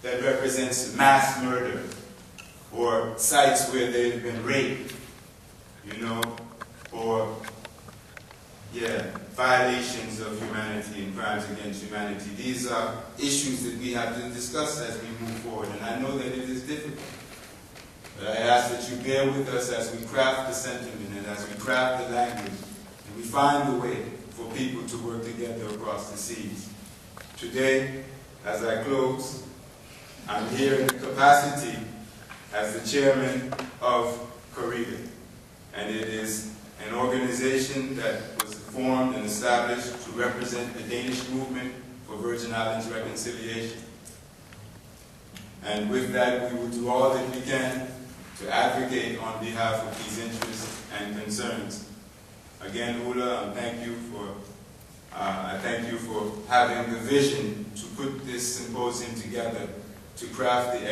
that represents mass murder, or sites where they've been raped, you know, or, violations of humanity and crimes against humanity. These are issues that we have to discuss as we move forward, and I know that it is difficult. But I ask that you bear with us as we craft the sentiment and as we craft the language, and we find a way for people to work together across the seas. Today, as I close, I'm here in the capacity as the chairman of Corriga, and it is an organization that was formed and established to represent the Danish movement for Virgin Islands reconciliation. And with that, we will do all that we can to advocate on behalf of these interests and concerns. Again, Ula, I thank you for having the vision to put this symposium together, to craft the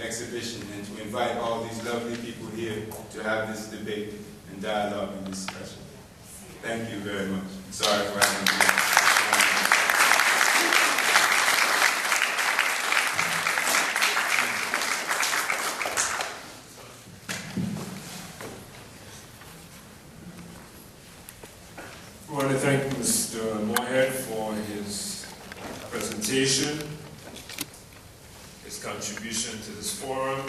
exhibition, and to invite all these lovely people here to have this debate and dialogue and discussion. Thank you very much. Sorry for having me. I want to thank Mr. Moorhead for his presentation, his contribution to this forum,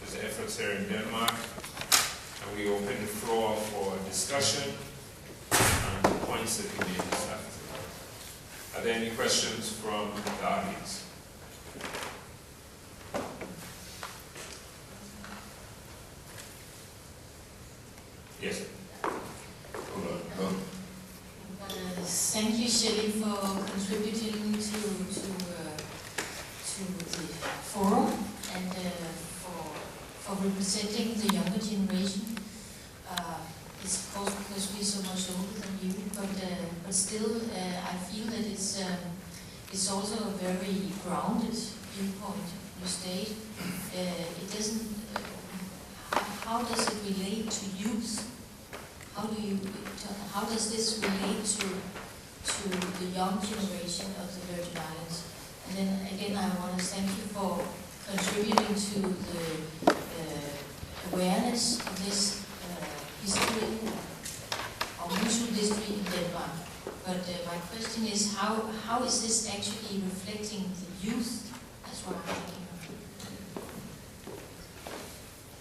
his efforts here in Denmark, and we open the floor for discussion on the points that he made this afternoon. Are there any questions from the audience? Yes. Thank you, Shelley, for contributing to the forum and for representing the younger generation. It's of course because we're so much older than you, but still I feel that it's also a very grounded viewpoint you state. It doesn't. How does it relate to youth? How does this relate to the young generation of the Virgin Islands? And then again, I want to thank you for contributing to the awareness of this history, or mutual history in Denmark. But my question is, how is this actually reflecting the youth? That's what I'm thinking of.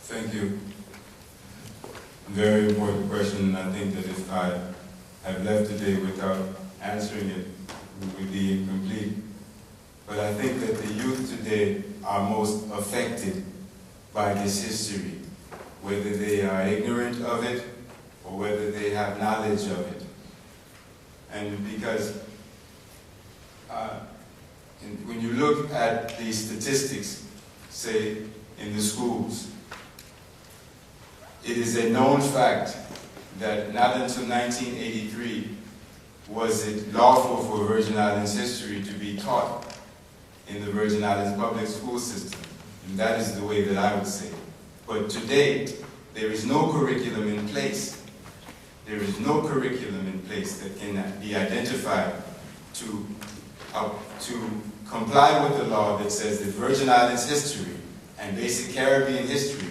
Thank you. Very important question, and I think that if I have left today without answering it, we would be incomplete. But I think that the youth today are most affected by this history, whether they are ignorant of it or whether they have knowledge of it. And because when you look at the statistics, say, in the schools, it is a known fact that not until 1983 was it lawful for Virgin Islands history to be taught in the Virgin Islands public school system. And that is the way that I would say it. But to date, there is no curriculum in place. There is no curriculum in place that can be identified to comply with the law that says that Virgin Islands history and basic Caribbean history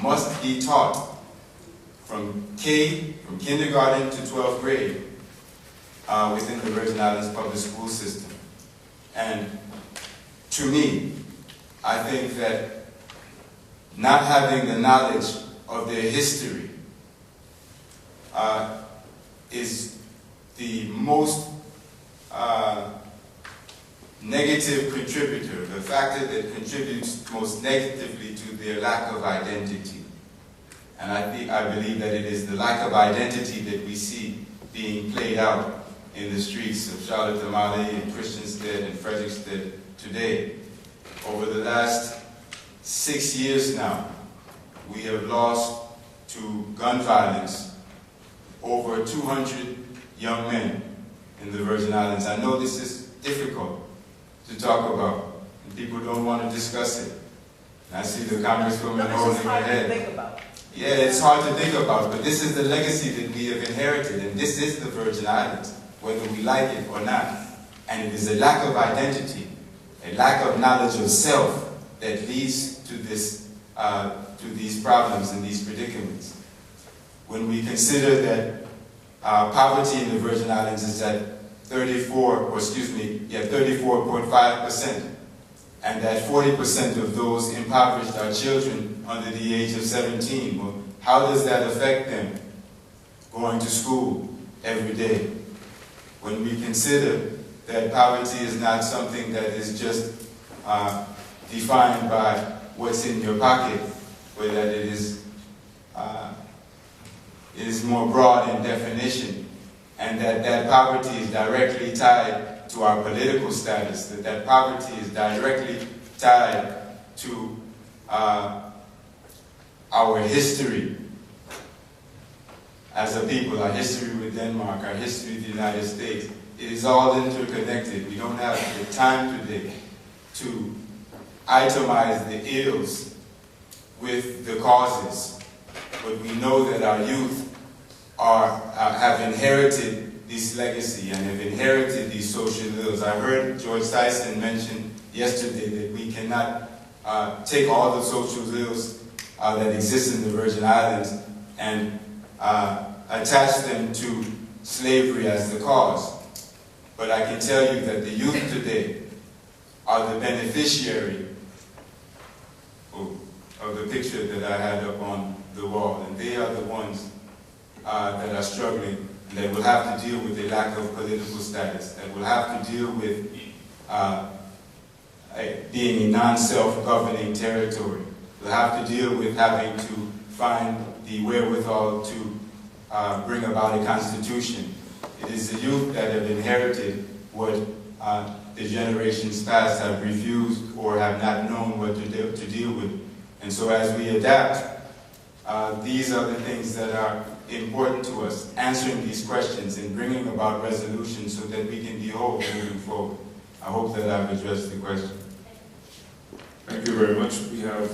must be taught from kindergarten to 12th grade within the Virgin Islands public school system. And to me, I think that not having the knowledge of their history is the most negative contributor, the factor that contributes most negatively to their lack of identity. And I believe that it is the lack of identity that we see being played out in the streets of Charlotte Amalie and Christiansted and Frederiksted today. Over the last 6 years now, we have lost to gun violence over 200 young men in the Virgin Islands. I know this is difficult to talk about, and people don't want to discuss it. And I see the Congresswoman holding her head. Yeah, it's hard to think about, but this is the legacy that we have inherited, and this is the Virgin Islands, whether we like it or not. And it is a lack of identity, a lack of knowledge of self that leads to this, to these problems and these predicaments. When we consider that poverty in the Virgin Islands is at 34.5%, and that 40% of those impoverished are children under the age of 17. Well, how does that affect them going to school every day? When we consider that poverty is not something that is just defined by what's in your pocket, but that it is more broad in definition, and that poverty is directly tied to our political status, that poverty is directly tied to our history as a people, our history with Denmark, our history with the United States. It is all interconnected. We don't have the time today to itemize the ills with the causes, but we know that our youth have inherited this legacy and have inherited these social ills. I heard George Tyson mention yesterday that we cannot take all the social ills that exist in the Virgin Islands and attach them to slavery as the cause. But I can tell you that the youth today are the beneficiary of the picture that I had up on the wall, and they are the ones that are struggling, and that will have to deal with a lack of political status, that will have to deal with being a non-self-governing territory, will have to deal with having to find the wherewithal to bring about a constitution. It is the youth that have inherited what the generations past have refused or have not known what to deal with. And so as we adapt, these are the things that are important to us, answering these questions and bringing about resolutions so that we can be whole moving forward. I hope that I've addressed the question. Thank you very much. We have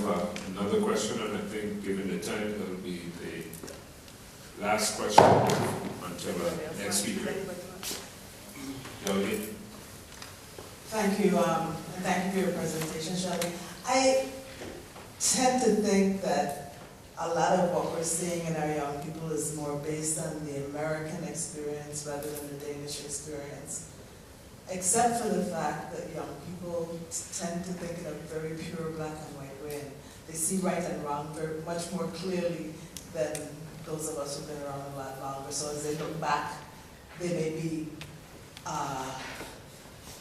another question, and I think given the time, that will be the last question until next speaker. Shelley. Thank you, and thank you for your presentation, Shelley. I tend to think that a lot of what we're seeing in our young people is more based on the American experience rather than the Danish experience. Except for the fact that young people tend to think in a very pure black and white way. And they see right and wrong very much more clearly than those of us who've been around a lot longer. So as they look back, they may be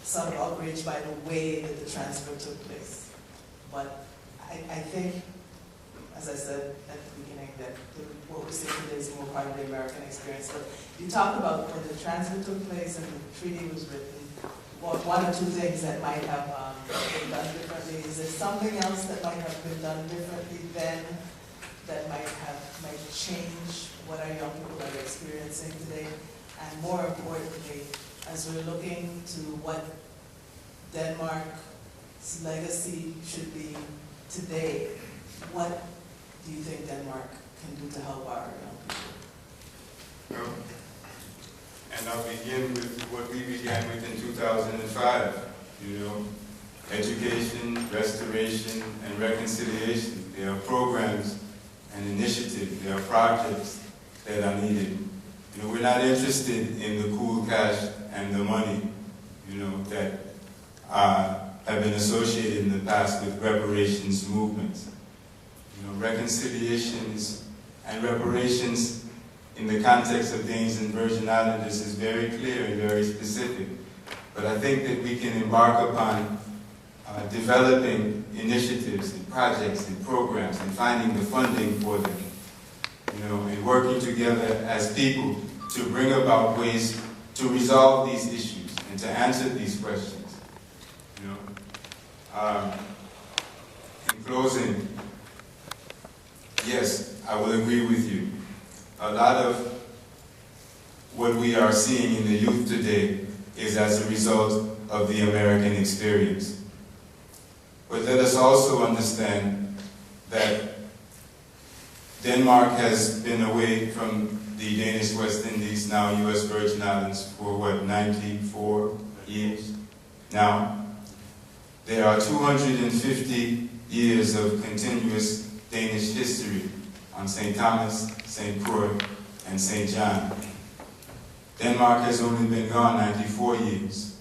sort of outraged by the way that the transfer took place. But I think, as I said at the beginning, that what we're seeing today is more part of the American experience. But you talked about when the transfer took place and the treaty was written, one or two things that might have been done differently. Is there something else that might have been done differently then that might change what our young people are experiencing today? And more importantly, as we're looking to what Denmark's legacy should be today, what do you think Denmark can do to help our young people? And I'll begin with what we began with in 2005, education, restoration, and reconciliation. There are programs and initiatives, there are projects that are needed. We're not interested in the cool cash and the money, that have been associated in the past with reparations movements. Reconciliations and reparations in the context of Danes and Virgin Islanders is very clear and very specific. But I think that we can embark upon developing initiatives and projects and programs and finding the funding for them, and working together as people to bring about ways to resolve these issues and to answer these questions. In closing, yes, I will agree with you. A lot of what we are seeing in the youth today is as a result of the American experience. But let us also understand that Denmark has been away from the Danish West Indies, now U.S. Virgin Islands, for 94 years now. there are 250 years of continuous Danish history on St. Thomas, St. Croix, and St. John. Denmark has only been gone 94 years.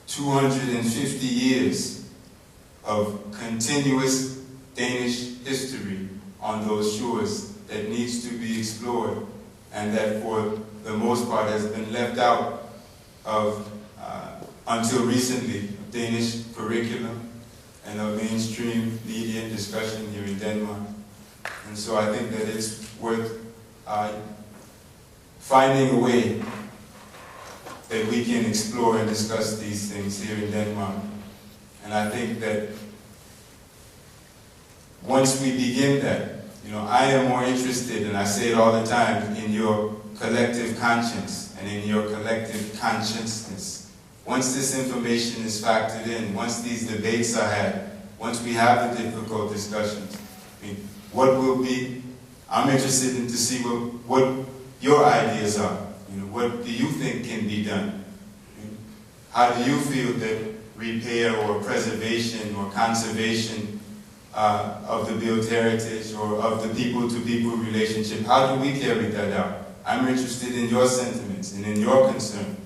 250 years of continuous Danish history on those shores that needs to be explored, and that for the most part has been left out of, until recently, Danish curriculum and of mainstream media discussion here in Denmark. And so I think that it's worth finding a way that we can explore and discuss these things here in Denmark. And I think that once we begin that, I am more interested, and I say it all the time, in your collective conscience and in your collective consciousness. Once this information is factored in, once these debates are had, once we have the difficult discussions, what will be, I'm interested in to see what your ideas are. What do you think can be done? How do you feel that repair or preservation or conservation of the built heritage or of the people-to-people relationship, how do we carry that out? I'm interested in your sentiments and in your concern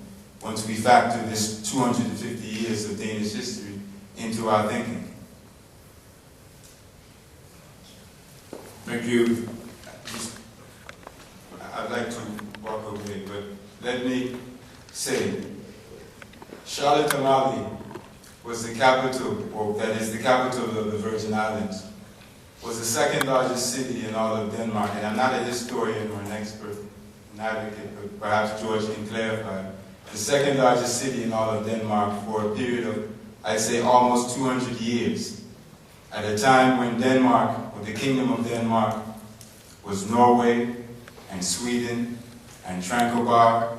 once we factor this 250 years of Danish history into our thinking. Thank you. I'd like to walk away, but let me say, Shelley was the capital, or that is the capital of the Virgin Islands, was the second largest city in all of Denmark. And I'm not a historian or an expert, an advocate, but perhaps George can clarify. The second largest city in all of Denmark for a period of, I'd say, almost 200 years. At a time when Denmark, or the Kingdom of Denmark, was Norway and Sweden and Tranquebar.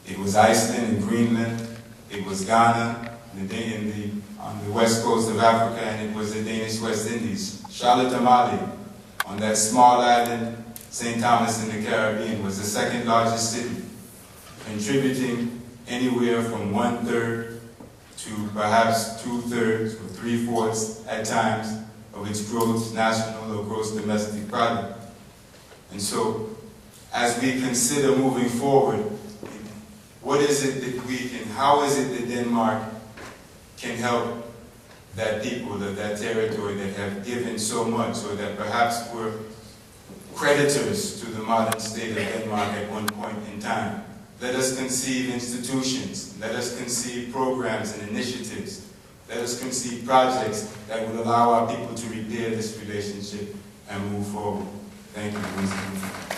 It was Iceland and Greenland. It was Ghana on the west coast of Africa, and it was the Danish West Indies. Charlotte on that small island, St. Thomas in the Caribbean, was the second largest city, contributing anywhere from 1/3 to perhaps 2/3 or 3/4 at times of its gross national or gross domestic product. And so, as we consider moving forward, what is it that we can, how is it that Denmark can help that people, that territory that have given so much, or that perhaps were creditors to the modern state of Denmark at one point in time? Let us conceive institutions. Let us conceive programs and initiatives. Let us conceive projects that will allow our people to repair this relationship and move forward. Thank you.